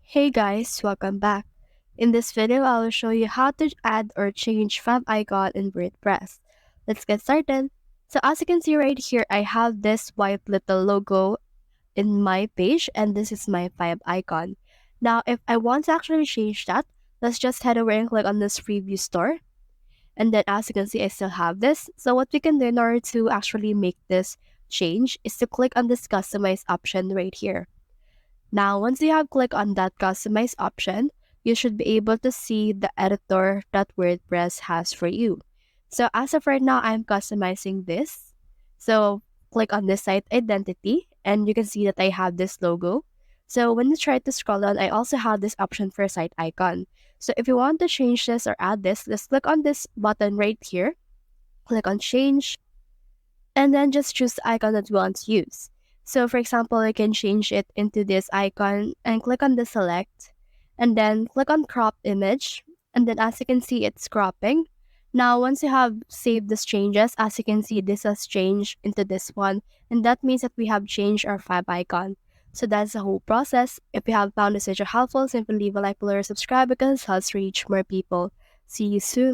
Hey guys, welcome back. In this video, I will show you how to add or change favicon in WordPress. Let's get started. So as you can see right here, I have this white little logo in my page and this is my favicon. Now, if I want to actually change that, let's just head over and click on this preview store. And then as you can see, I still have this. So what we can do in order to actually make this change is to click on this customize option right here. Now, once you have clicked on that customize option, you should be able to see the editor that WordPress has for you. So as of right now, I'm customizing this. So click on this site identity and you can see that I have this logo. So when you try to scroll down, I also have this option for site icon. So if you want to change this or add this, just click on this button right here, click on change, and then just choose the icon that you want to use. So for example, I can change it into this icon and click on the select and then click on crop image. And then as you can see, it's cropping. Now, once you have saved these changes, as you can see, this has changed into this one. And that means that we have changed our favicon. So that's the whole process. If you have found this video helpful, simply leave a like below or subscribe because it helps reach more people. See you soon.